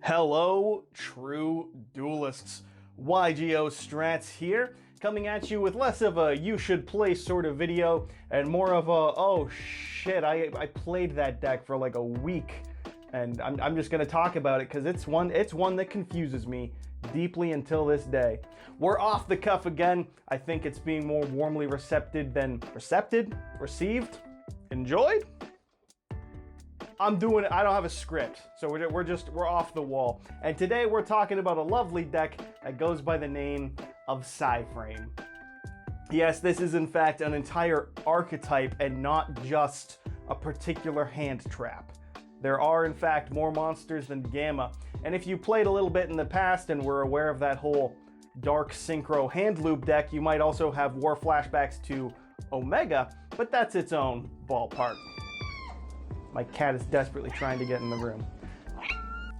Hello, true duelists. YGO Strats here, coming at you with less of a you should play sort of video and more of a oh shit, I played that deck for like a week and I'm just gonna talk about it because it's one that confuses me deeply until this day. We're off the cuff again. I think it's being more warmly received than received, enjoyed. I'm doing it. I don't have a script, so we're off the wall. And today we're talking about a lovely deck that goes by the name of Psyframe. Yes, this is in fact an entire archetype and not just a particular hand trap. There are in fact more monsters than Gamma, and if you played a little bit in the past and were aware of that whole Dark Synchro hand loop deck, you might also have war flashbacks to Omega, but that's its own ballpark. My cat is desperately trying to get in the room.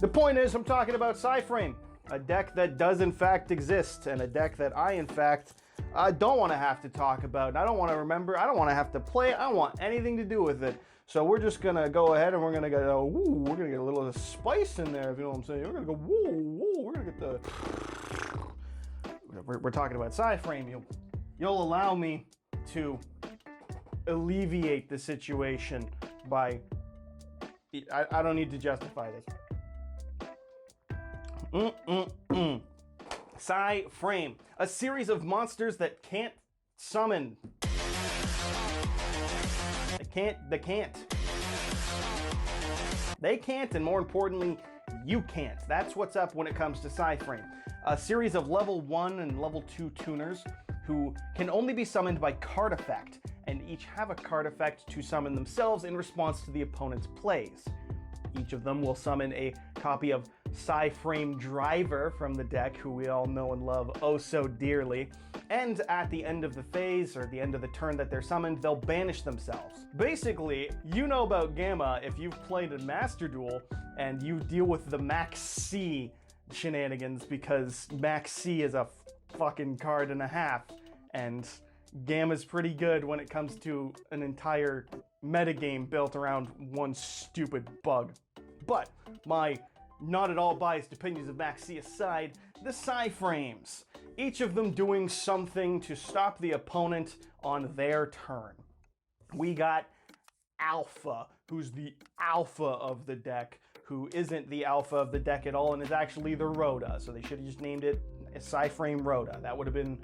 The point is, I'm talking about Psyframe, a deck that does in fact exist, and a deck that I in fact don't want to have to talk about. I don't want to remember, I don't want to have to play it, I don't want anything to do with it. So we're just gonna go ahead and we're gonna go, woo, we're gonna get a little spice in there, if you know what I'm saying. We're gonna go, woo, woo, we're gonna get the... We're talking about Psyframe. You'll allow me to alleviate the situation by... I don't need to justify this. Psyframe, a series of monsters that can't summon. They can't, and more importantly, you can't. That's what's up when it comes to Psyframe. A series of level 1 and level 2 tuners who can only be summoned by card effect, and each have a card effect to summon themselves in response to the opponent's plays. Each of them will summon a copy of Psyframe Driver from the deck, who we all know and love oh so dearly, and at the end of the phase, or the end of the turn that they're summoned, they'll banish themselves. Basically, you know about Gamma if you've played a Master Duel, and you deal with the Max C shenanigans, because Max C is a fucking card and a half, and Gamma's pretty good when it comes to an entire metagame built around one stupid bug. But my not at all biased opinions of Max C aside, the Psyframes, each of them doing something to stop the opponent on their turn. We got Alpha, who's the alpha of the deck, who isn't the alpha of the deck at all and is actually the Rhoda, so they should have just named it Psyframe Rhoda. That would have been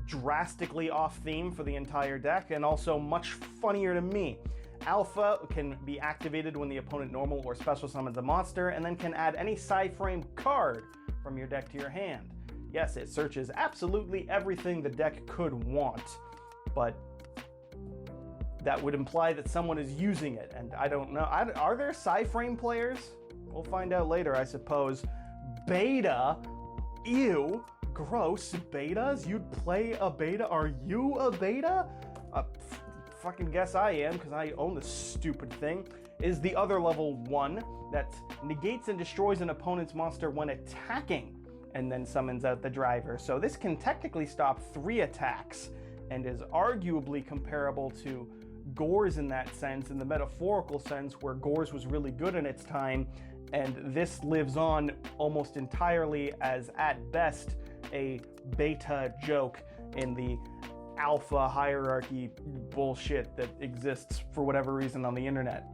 drastically off theme for the entire deck and also much funnier to me. Alpha can be activated when the opponent normal or special summons a monster, and then can add any Psyframe card from your deck to your hand. Yes, it searches absolutely everything the deck could want, but that would imply that someone is using it, and I don't know. Are there Psyframe players? We'll find out later, I suppose. Beta? Ew. Gross. Betas? You'd play a beta? Are you a beta? Fucking guess I am, because I own this stupid thing. Is the other level 1 that negates and destroys an opponent's monster when attacking, and then summons out the driver. So this can technically stop 3 attacks, and is arguably comparable to Gores in that sense, in the metaphorical sense, where Gores was really good in its time, and this lives on almost entirely as, at best, a beta joke in the alpha hierarchy bullshit that exists for whatever reason on the internet.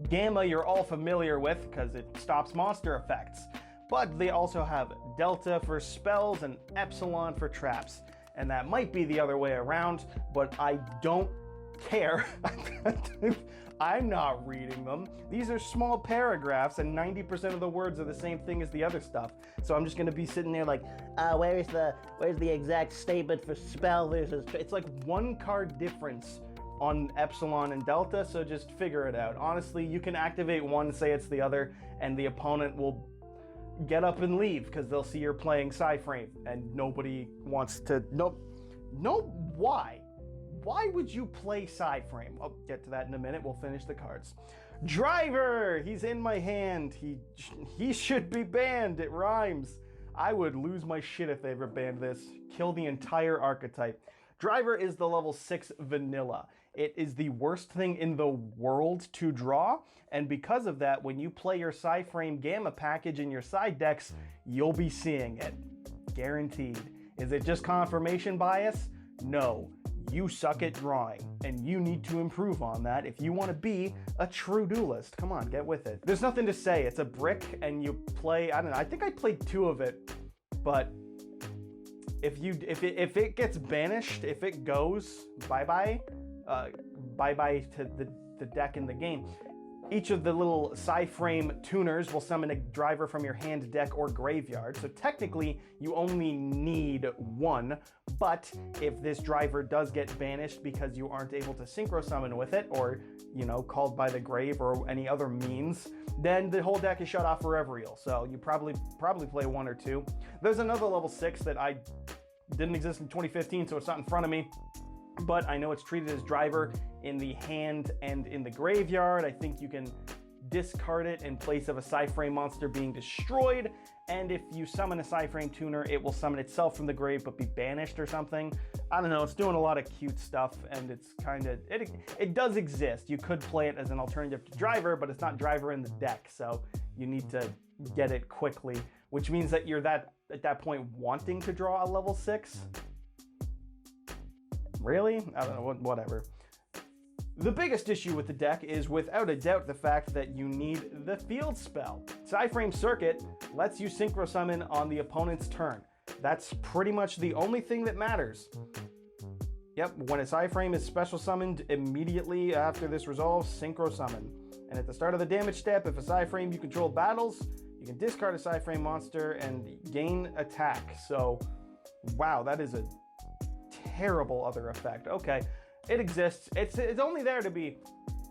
Gamma you're all familiar with because it stops monster effects, but they also have Delta for spells and Epsilon for traps, and that might be the other way around, but I don't care. I'm not reading them. These are small paragraphs and 90% of the words are the same thing as the other stuff. So I'm just gonna be sitting there like, where's the exact statement for spell versus... It's like 1 card difference on Epsilon and Delta, so just figure it out. Honestly, you can activate one, say it's the other, and the opponent will get up and leave because they'll see you're playing Psyframe and nobody wants to... Why? Why would you play Psyframe? I'll get to that in a minute. We'll finish the cards. Driver! He's in my hand. He should be banned. It rhymes. I would lose my shit if they ever banned this. Kill the entire archetype. Driver is the level 6 vanilla. It is the worst thing in the world to draw, and because of that, when you play your Psyframe Gamma package in your side decks, you'll be seeing it. Guaranteed. Is it just confirmation bias? No. You suck at drawing, and you need to improve on that if you want to be a true duelist. Come on, get with it. There's nothing to say. It's a brick, and you play, I don't know, I think I played 2 of it, but if it gets banished, if it goes bye-bye, bye-bye to the deck in the game, each of the little Psyframe tuners will summon a driver from your hand, deck, or graveyard. So technically, you only need 1, but if this driver does get banished because you aren't able to synchro summon with it, or, you know, called by the grave or any other means, then the whole deck is shut off for Everiel. So you probably play 1 or 2. There's another level 6 that didn't exist in 2015, so it's not in front of me, but I know it's treated as driver in the hand and in the graveyard. I think you can discard it in place of a Psyframe monster being destroyed, and if you summon a Psyframe tuner, it will summon itself from the grave but be banished or something. I don't know, it's doing a lot of cute stuff, and it's kind of, it does exist. You could play it as an alternative to driver, but it's not driver in the deck, so you need to get it quickly, which means that you're at that point wanting to draw a level 6. Really? I don't know, whatever. The biggest issue with the deck is without a doubt the fact that you need the field spell. Psyframe Circuit lets you synchro summon on the opponent's turn. That's pretty much the only thing that matters. Yep, when a Psyframe is special summoned, immediately after this resolves, synchro summon. And at the start of the damage step, if a Psyframe you control battles, you can discard a Psyframe monster and gain attack. So, wow, that is a terrible other effect. Okay, it exists. It's only there to be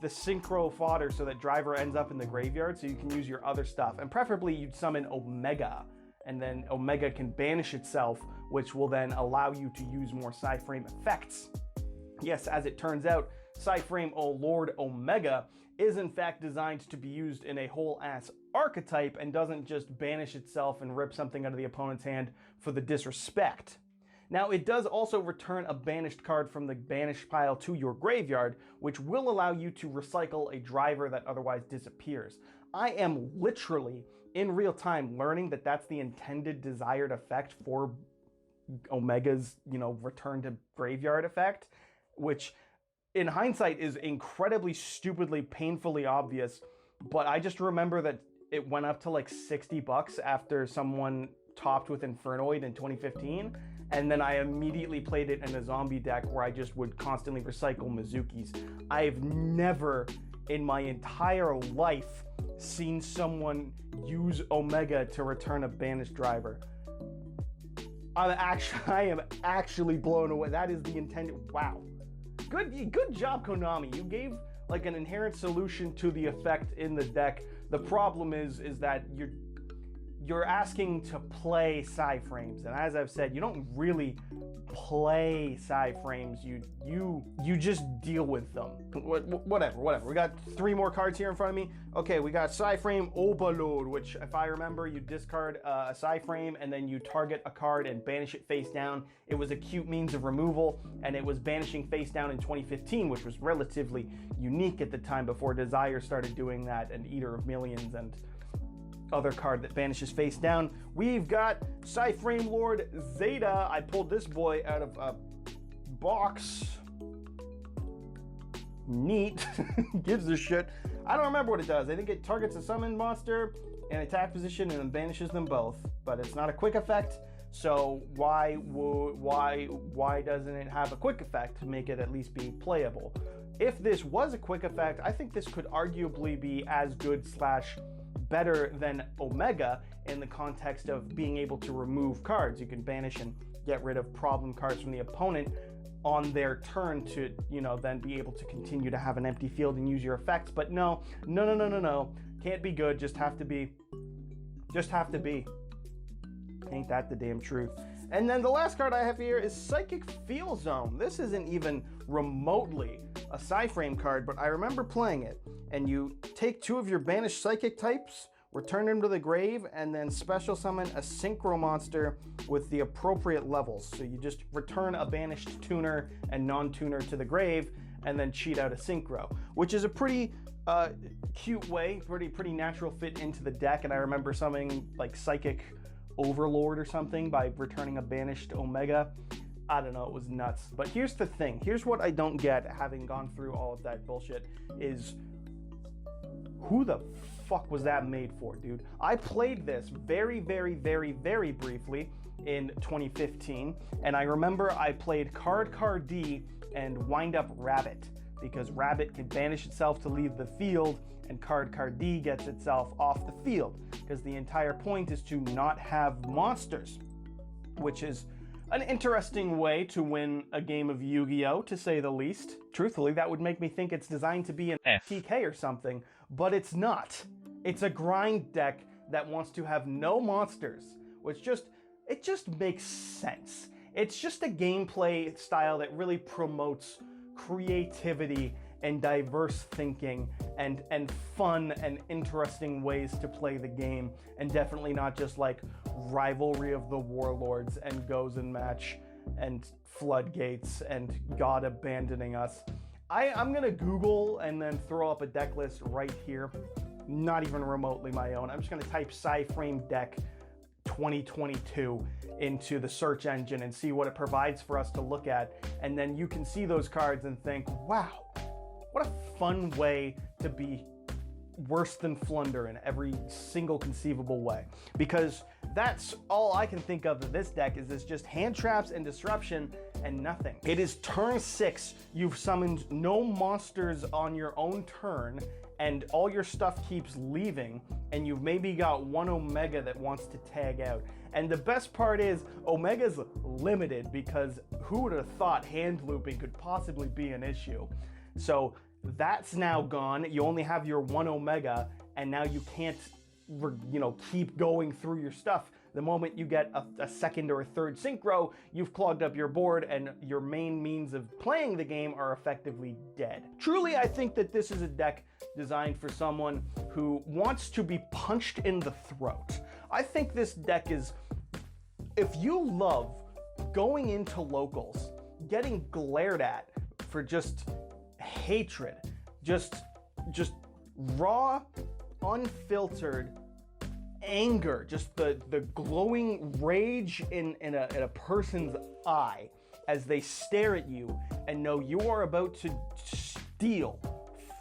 the synchro fodder so that driver ends up in the graveyard so you can use your other stuff. And preferably you'd summon Omega, and then Omega can banish itself, which will then allow you to use more Psyframe effects. Yes, as it turns out, Psyframe Lord Omega is in fact designed to be used in a whole ass archetype and doesn't just banish itself and rip something out of the opponent's hand for the disrespect. Now, it does also return a banished card from the banished pile to your graveyard, which will allow you to recycle a driver that otherwise disappears. I am literally, in real time, learning that that's the intended desired effect for Omega's, you know, return to graveyard effect, which in hindsight is incredibly stupidly, painfully obvious, but I just remember that it went up to like $60 after someone topped with Infernoid in 2015, and then I immediately played it in a zombie deck where I just would constantly recycle Mizukis. I've never in my entire life seen someone use Omega to return a banished driver. I am actually blown away. That is the intended, wow. Good job, Konami. You gave like an inherent solution to the effect in the deck. The problem is that you're asking to play Psyframes, and as I've said, you don't really play Psyframes. You just deal with them. Whatever. We got 3 more cards here in front of me. Okay, we got Psyframe Overload, which, if I remember, you discard a Psyframe and then you target a card and banish it face down. It was a cute means of removal, and it was banishing face down in 2015, which was relatively unique at the time before Desire started doing that, and Eater of Millions and other card that banishes face down. We've got Psyframe Lord Zeta. I pulled this boy out of a box. Neat. Gives a shit. I don't remember what it does. I think it targets a summoned monster in attack position and then banishes them both. But it's not a quick effect, so why doesn't it have a quick effect to make it at least be playable? If this was a quick effect, I think this could arguably be as good / better than Omega in the context of being able to remove cards. You can banish and get rid of problem cards from the opponent on their turn to, you know, then be able to continue to have an empty field and use your effects. But no. Can't be good, just have to be. Ain't that the damn truth? And then the last card I have here is Psychic Feel Zone. This isn't even remotely a Psyframe card, but I remember playing it. And you take 2 of your banished psychic types, return them to the grave, and then special summon a synchro monster with the appropriate levels. So you just return a banished tuner and non-tuner to the grave, and then cheat out a synchro, which is a pretty cute way, pretty natural fit into the deck. And I remember summoning like Psychic Overlord or something by returning a banished Omega. I don't know, it was nuts. But here's the thing, here's what I don't get, having gone through all of that bullshit, is who the fuck was that made for, dude? I played this very briefly in 2015, and I remember I played Card D and Wind Up Rabbit, because Rabbit can banish itself to leave the field, and Card D gets itself off the field, because the entire point is to not have monsters, which is an interesting way to win a game of Yu-Gi-Oh, to say the least. Truthfully, that would make me think it's designed to be an TK or something, but it's not. It's a grind deck that wants to have no monsters, which it just makes sense. It's just a gameplay style that really promotes creativity and diverse thinking and fun and interesting ways to play the game, and definitely not just like rivalry of the warlords and goes and match and floodgates and God abandoning us. I'm gonna Google and then throw up a deck list right here, not even remotely my own. I'm just gonna type Psyframe deck 2022 into the search engine and see what it provides for us to look at, and then you can see those cards and think, wow, what a fun way to be worse than Flunder in every single conceivable way. Because that's all I can think of this deck is just hand traps and disruption and nothing. It is turn 6, you've summoned no monsters on your own turn, and all your stuff keeps leaving, and you've maybe got one Omega that wants to tag out. And the best part is, Omega's limited, because who would have thought hand looping could possibly be an issue? So that's now gone. You only have your one Omega, and now you can't, keep going through your stuff. The moment you get a second or a third synchro, you've clogged up your board, and your main means of playing the game are effectively dead. Truly, I think that this is a deck designed for someone who wants to be punched in the throat. I think this deck is, if you love going into locals, getting glared at for just hatred, just raw, unfiltered anger, just the glowing rage in a person's eye as they stare at you and know you are about to steal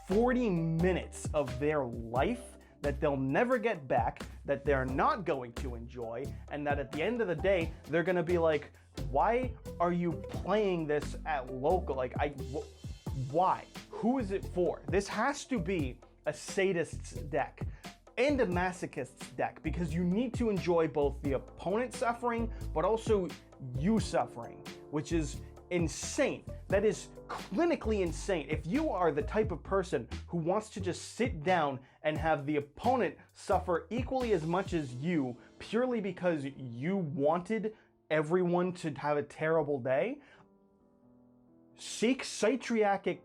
40 minutes of their life that they'll never get back, that they're not going to enjoy, and that at the end of the day, they're gonna be like, why are you playing this at local? Like, why? Who is it for? This has to be a sadist's deck and a masochist's deck, because you need to enjoy both the opponent suffering, but also you suffering, which is insane. That is clinically insane. If you are the type of person who wants to just sit down and have the opponent suffer equally as much as you, purely because you wanted everyone to have a terrible day, seek psychiatric,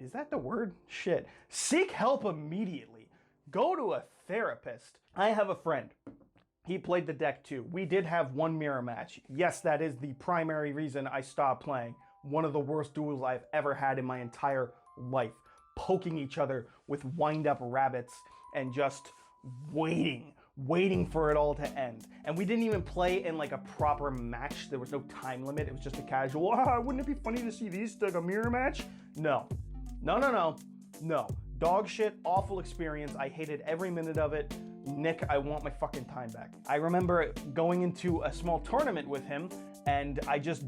is that the word? Shit. Seek help immediately. Go to a therapist. I have a friend. He played the deck too. We did have one mirror match. Yes, that is the primary reason I stopped playing. One of the worst duels I've ever had in my entire life. Poking each other with wind-up rabbits and just waiting for it all to end. And we didn't even play in like a proper match. There was no time limit. It was just a casual, wouldn't it be funny to see these like a mirror match? No. Dog shit, awful experience. I hated every minute of it. Nick, I want my fucking time back. I remember going into a small tournament with him, and I just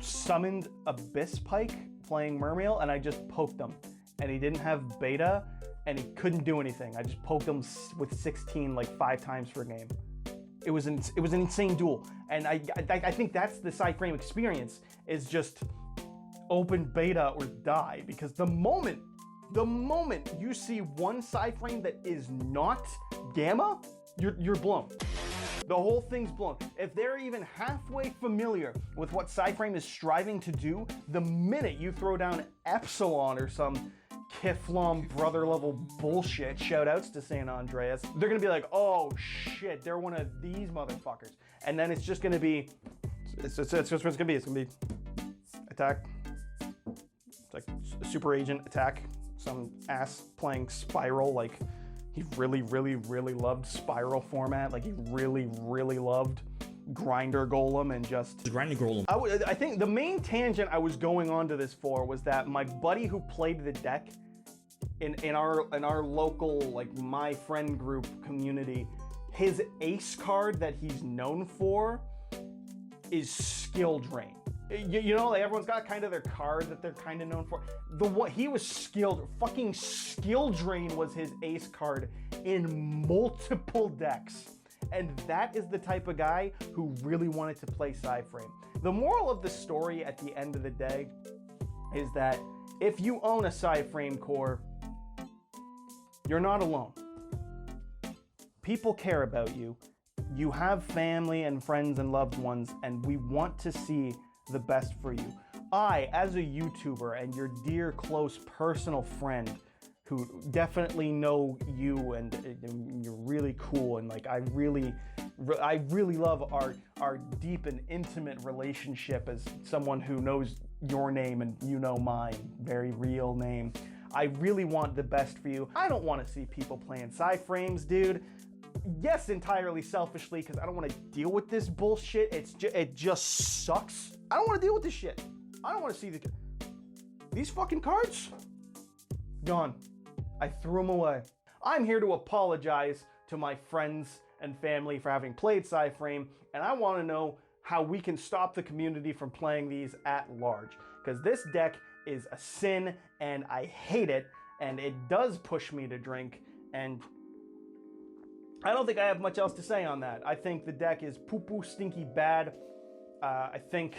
summoned Abyss Pike playing Mermail, and I just poked him. And he didn't have beta, and he couldn't do anything. I just poked him with 16 like 5 times per game. It was an insane duel. And I think that's the Psyframe experience, is just open beta or die, because the moment you see one Psyframe that is not Gamma, you're blown. The whole thing's blown. If they're even halfway familiar with what Psyframe is striving to do, the minute you throw down Epsilon or some Kiflom brother level bullshit, shout outs to San Andreas, they're gonna be like, oh shit, they're one of these motherfuckers. And then it's just gonna be, it's gonna be a Attack. It's like Super Agent Attack. Some ass playing Spiral. Like, he really, really, really loved Spiral format. Like, he really, really loved Grinder Golem and just... Grinder Golem. I think the main tangent I was going on to this for was that my buddy who played the deck in our local, like, my friend group community, his ace card that he's known for is Skill Drain. You know, like, everyone's got kind of their card that they're kind of known for. He was skilled. Fucking Skill Drain was his ace card in multiple decks. And that is the type of guy who really wanted to play Psyframe. The moral of the story at the end of the day is that if you own a Psyframe core, you're not alone. People care about you. You have family and friends and loved ones, and we want to see the best for you. I, as a YouTuber and your dear, close, personal friend who definitely know you and you're really cool, and like I really love our deep and intimate relationship as someone who knows your name and you know mine, very real name. I really want the best for you. I don't want to see people playing Psyframes, dude. Yes, entirely selfishly, because I don't want to deal with this bullshit. It just sucks. I don't want to deal with this shit. I don't want to see these fucking cards. Gone. I threw them away. I'm here to apologize to my friends and family for having played Psyframe, and I want to know how we can stop the community from playing these at large. Because this deck is a sin, and I hate it, and it does push me to drink, and I don't think I have much else to say on that. I think the deck is poo-poo stinky bad. I think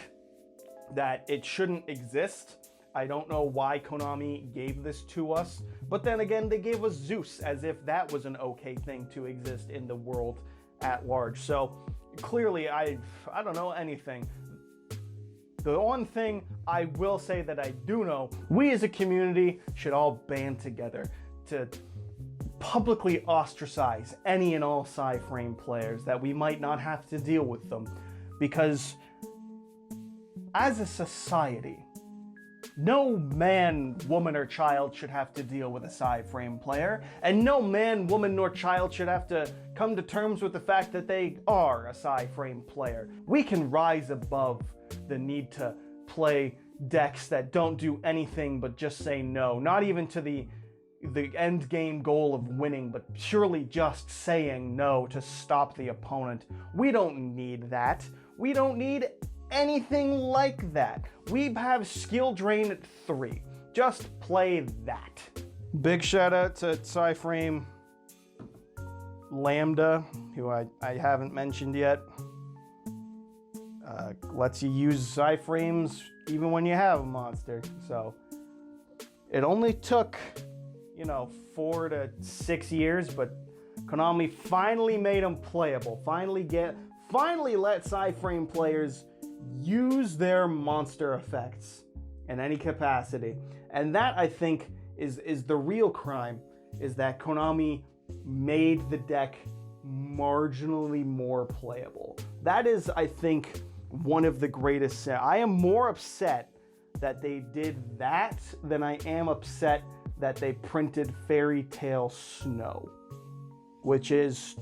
that it shouldn't exist. I don't know why Konami gave this to us, but then again, they gave us Zeus as if that was an okay thing to exist in the world at large. So clearly, I don't know anything. The one thing I will say that I do know, we as a community should all band together to publicly ostracize any and all Psyframe players that we might not have to deal with them, because as a society, no man, woman, or child should have to deal with a Psyframe player, and no man, woman, nor child should have to come to terms with the fact that they are a Psyframe player. We can rise above the need to play decks that don't do anything but just say no, not even to the end game goal of winning, but purely just saying no to stop the opponent. We don't need that. We don't need anything like that. We have Skill Drain at 3. Just play that. Big shout out to Psyframe Lambda, who I haven't mentioned yet. Lets you use Psyframes even when you have a monster. So it only took, 4 to 6 years, but Konami finally made them playable. Finally let Psyframe players use their monster effects in any capacity. And that, I think, is the real crime, is that Konami made the deck marginally more playable. That is, I think, one of the greatest. I am more upset that they did that than I am upset that they printed Fairy Tail Snow, which is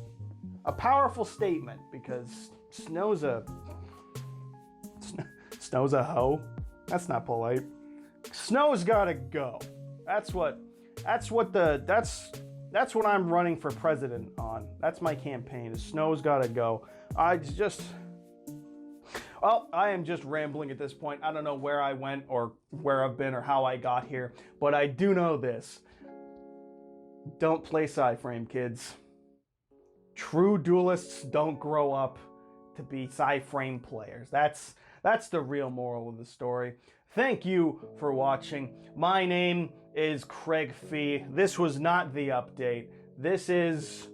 a powerful statement, because Snow's a hoe. That's not polite. Snow's gotta go. That's what I'm running for president on. That's my campaign. Snow's gotta go. I am just rambling at this point. I don't know where I went or where I've been or how I got here, but I do know this. Don't play Psyframe, kids. True duelists don't grow up to be Psyframe players. That's the real moral of the story. Thank you for watching. My name is Craig Fee. This was not the update. This is